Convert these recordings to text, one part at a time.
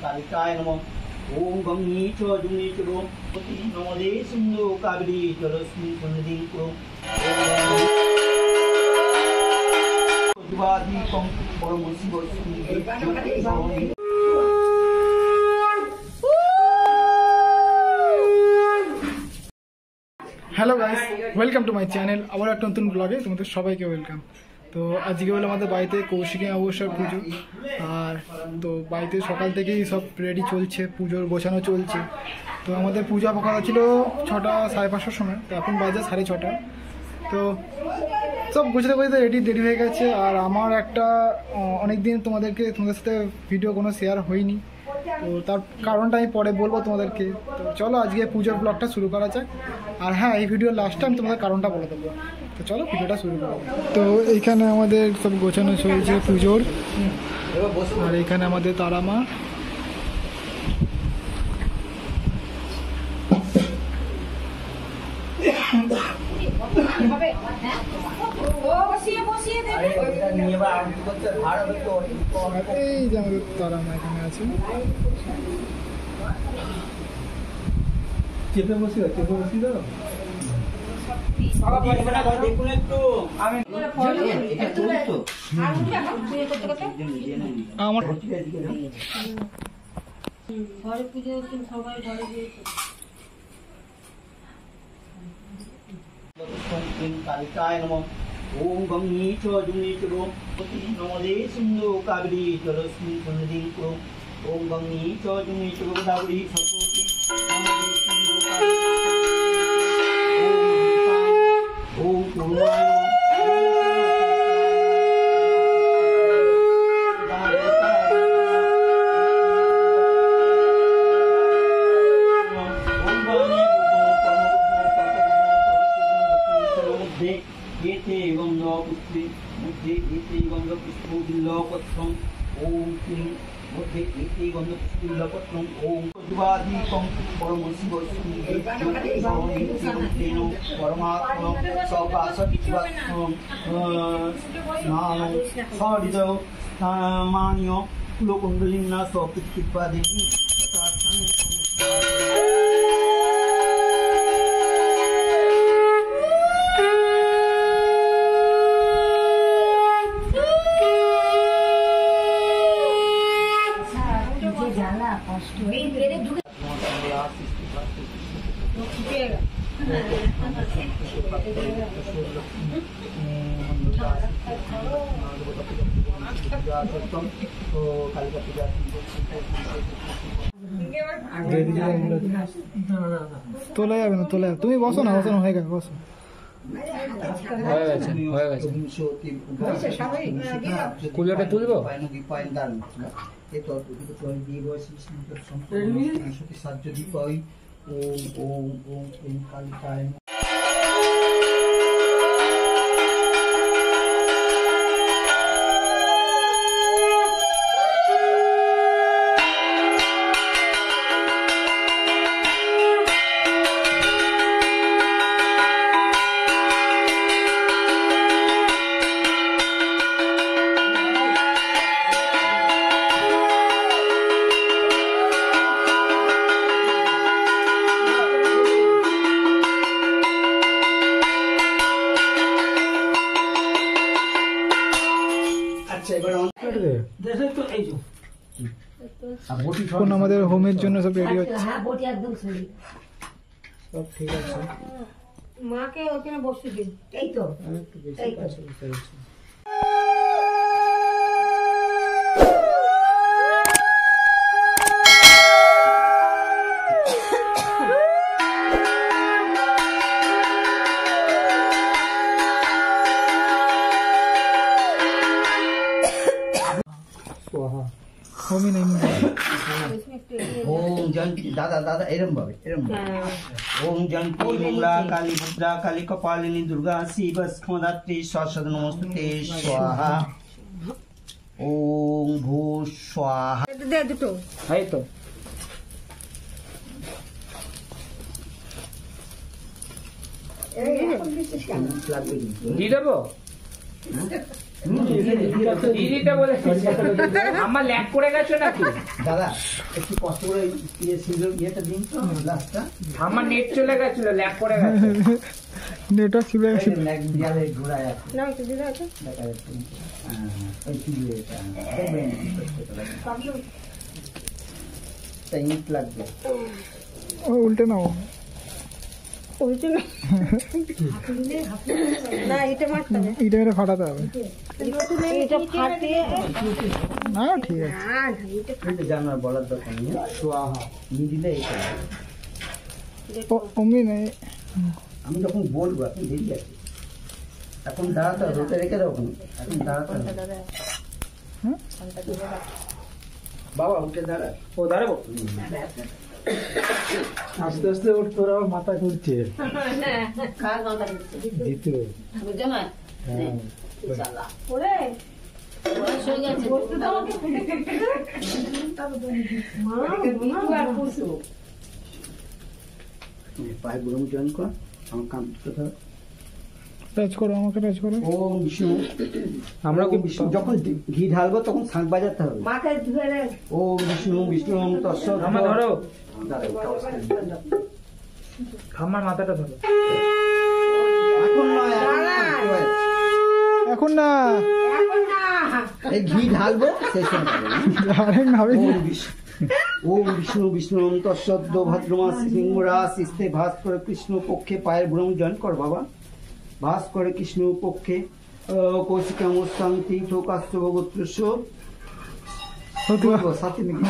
कालिकाय नमः। ओम गंगी च जुनी च रो नमोदे सिंधु कावेरी जलस्मिन् सन्निधिं कुरु। जुवादि कं परम शिव स्मृति। Hello guys, welcome to my channel. আবার একটা নতুন ব্লগে তোমাদের সবাইকে ওয়েলকাম। তো আজকে হলো আমাদের বাড়িতে কৌশিকী অমাবস্যার পুজো। আর তো বাড়িতে সকাল থেকেই সব রেডি চলছে, পুজোর গোছানো চলছে। তো আমাদের পূজা কথা ছিল 6টা 5:30টার সময়, তো এখন বাজে 6:30। তো সব গোছাতে গোছাতে রেডি হয়ে গেছে। আর আমার একটা অনেক দিন তোমাদের সাথে ভিডিও কোনো শেয়ার হয়নি, তো তার কারণটা আমি পরে বলবো তোমাদেরকে। তো চলো আজকে পুজোর ব্লগটা শুরু করা যাক। আর হ্যাঁ, এই ভিডিওর লাস্টে আমি তোমাদের কারণটা বলে দেবো। তো চলো ভিডিওটা শুরু করবো। তো এইখানে আমাদের সব গোছানো চলছে পুজোর। আর এইখানে আমাদের তারা মা। এই যে আমাদের তারা মা এখানে আছে। চেপে বসি দাও। দেখুন একটু আমার ঘরে পুজো হচ্ছে, সবাই ঘরে গিয়ে कालिकाय नमः। ओम गंगी च जुनी च रो नमोदे सिंधु कावेरी जलस्मिन् सन्निधिं कुरु। ओम गंगी च जुनी च गोदावरी सरस्वती नमोदे सिंधु कावेरी। ओम पूर्णाय তোলা যাবে না, তুমি বসো না, হয়ে গেছে, বসো। কুলাটা তুলবো। এখন আমাদের হোমের জন্য সব রেডি হচ্ছে। সব ঠিক আছে। মাকে ওখানে বসে দিন। এই তো ओम जन दादा एरम ओम जंती मंगला काली भद्रा काली कपालिनी दुर्गा शिव स्कंदात्री स्वाहा नमस्ते स्वाहा। ओम भू स्वाहा दे दुटो है तो दी देबो দিদিটা বলেছে আমার ল্যাগ করে গেছে নাকি? দাদা একটু কষ্ট করে ইয়েটা দিন তো লাস্টটা। আমার নেট চলে গেছিল, ল্যাগ করে গেছে। নেটওয়ার্ক ছিল দেয়ালে ঘোরায় আছে না একটু দিদা আছে দেখা যাচ্ছে। ওই টিভি এটা দেখবেন তাই ইট লাগবে। ও উল্টে নাও। ওইটা না না এটা মারতে হবে এটা মেরে ফাটাতে হবে। এটা ফাটিয়ে না ঠিক আছে। না এটা কিন্তু জানার বলার দরকার নেই। তো মিডিলে এটা অমনি নেই। আমি যখন বলবো এখন দেরি আছে, এখন দাঁড়াতে হবে, ওটা রেখে দাও। এখন দাঁড়াতে হবে বাবা, উঠে দাঁড়া। ও দাঁড়াবো। আস্তে আস্তে ওর তোর আবার মাথা ঘুরছে। কার মাথা দিচ্ছে জিতু বুঝছো না হ্যাঁ ইনশাআল্লাহ ওরে বয়স হয়ে গেছে বলতে দাও মা বিটু আর পুষু পায়ে বুড়ো জয়েন কর, আমার কাম করতে হবে। টাচ করো, আমাকে টাচ করো। ওম বিষ্ণু। আমরা কি যখন ঘি ঢালবো তখন শাঁখ বাজাতে হবে। মাকে ধরে ওম বিষ্ণু বিষ্ণু তৎসৎ। আমার ধরো, দাঁড়াও, কাগজ পেন। আমার মাথাটা ধরো। এখন নয়, এখন না, এখন না এই ঘি ঢালবো সেই সময় ডাইরেক্ট নাবে। ওম বিষ্ণু বিষ্ণু তৎসদ্য ভাদ্রমাস সিংহরাস ইস্তে ভাস করে কৃষ্ণ পক্ষে পায়ের ভ্রম জয়েন কর বাবা। ভাস করে কৃষ্ণ পক্ষে কৌশিকাম শান্তি ঠোকাশ্চ গোত্রস্য সাথে নাকি?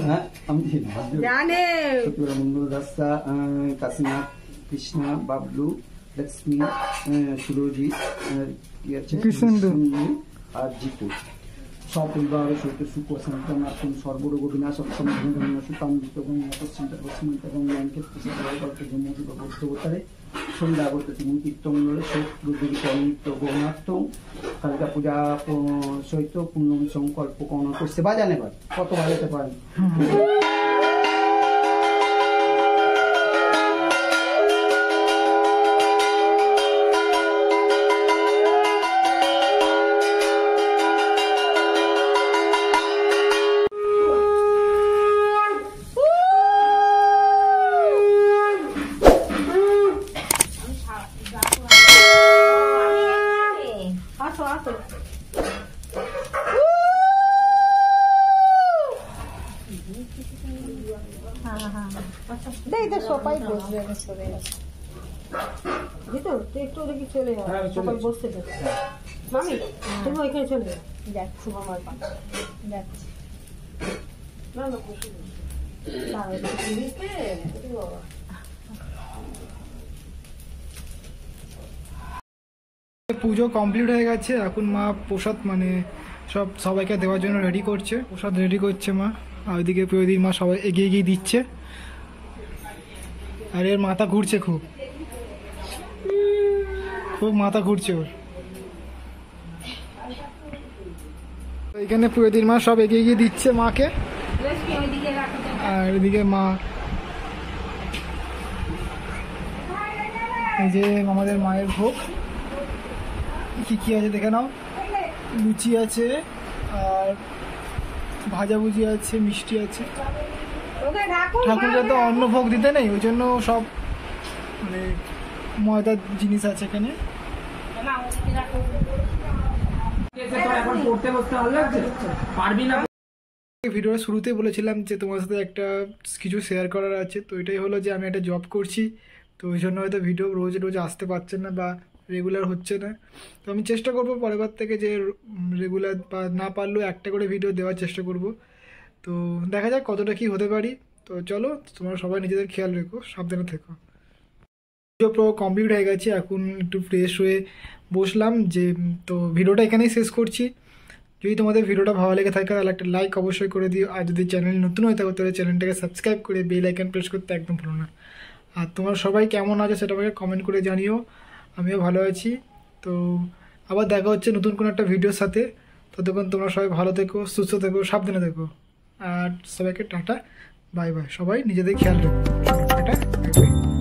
হ্যাঁ আমি জানে মঙ্গল রাস্তা কাশীনাথ কৃষ্ণা বাবলু লক্ষ্মী সুরজিৎ কৃষ্ণেন্দু। আর জিতু সপরিবার সহিত সুখ সন্তান আত্ম সর্বরোগ বিনাশ সুতান্বিত চিন্তা পশ্চিমন্ত এবং বৌদ্ধবতারে সন্ধ্যাবর্ত তিনি কীর্তনরে শত্রুদিত গৌনাত্ম কালিকা পূজা সহিত পূর্ণ সংকল্প কর্ণ করছে। বাজান এবার কত বাজাতে পারেন? আসো আসো দেখ দেখ সবাই বসবে সরে জিতু তুই একটু ওদিকে চলে যাও হ্যাঁ, চলে সবাই যাচ্ছি। বসতে দে মামি তুমি ওইখানে চলে যাও দেখ শুভ আমার পাশ যাচ্ছি না না বসে বাবা পুজো কমপ্লিট হয়ে গেছে। এখন মা প্রসাদ মানে সবাইকে দেওয়ার জন্য রেডি করছে। প্রসাদ রেডি করছে মা, আর ওইদিকে প্রদীপ মা সবাই এগিয়ে এগিয়ে দিচ্ছে। আর এর মাথা ঘুরছে, খুব খুব মাথা ঘুরছে ওর। এখানে প্রদীপ মা সব এগিয়ে এগিয়ে দিচ্ছে মাকে। আর এদিকে মা এই যে আমাদের মায়ের ভোগ কি কি আছে দেখে নাও। লুচি আছে, আর ভাজাভুজি আছে, মিষ্টি আছে। ঠাকুরকে তো অন্ন ভোগ দিতে নেই, ওই জন্য সব মানে ময়দার জিনিস আছে এখানে। এখন পড়তে বসতে ভালো লাগছে, পারবি না। ভিডিওর শুরুতেই বলেছিলাম যে তোমার সাথে একটা কিছু শেয়ার করার আছে। তো এটাই হলো যে আমি একটা জব করছি, তো ওই জন্য হয়তো ভিডিও রোজ রোজ আসতে পারছে না বা রেগুলার হচ্ছে না। তো আমি চেষ্টা করবো পরেরবার থেকে যে রেগুলার বা না পারলেও একটা করে ভিডিও দেওয়ার চেষ্টা করব। তো দেখা যাক কতটা কি হতে পারি। তো চলো, তোমরা সবাই নিজেদের খেয়াল রেখো, সাবধানে থেকো। ভিডিও পুরো কমপ্লিট হয়ে গেছে, এখন একটু ফ্রেশ হয়ে বসলাম যে। তো ভিডিওটা এখানেই শেষ করছি। যদি তোমাদের ভিডিওটা ভালো লেগে থাকে তাহলে একটা লাইক অবশ্যই করে দিও। আর যদি চ্যানেল নতুন হয়ে থাকে তাহলে চ্যানেলটাকে সাবস্ক্রাইব করে বেল আইকন প্রেস করতে একদম ভুলো না। আর তোমরা সবাই কেমন আছো সেটা আমাকে কমেন্ট করে জানিও। আমিও ভালো আছি। তো আবার দেখা হচ্ছে নতুন কোনো একটা ভিডিওর সাথে। ততক্ষণ তোমরা সবাই ভালো থেকো, সুস্থ থেকো, সাবধানে থেকো। আর সবাইকে টাটা, বাই বাই। সবাই নিজেদের খেয়াল রাখো। Tata, bye bye.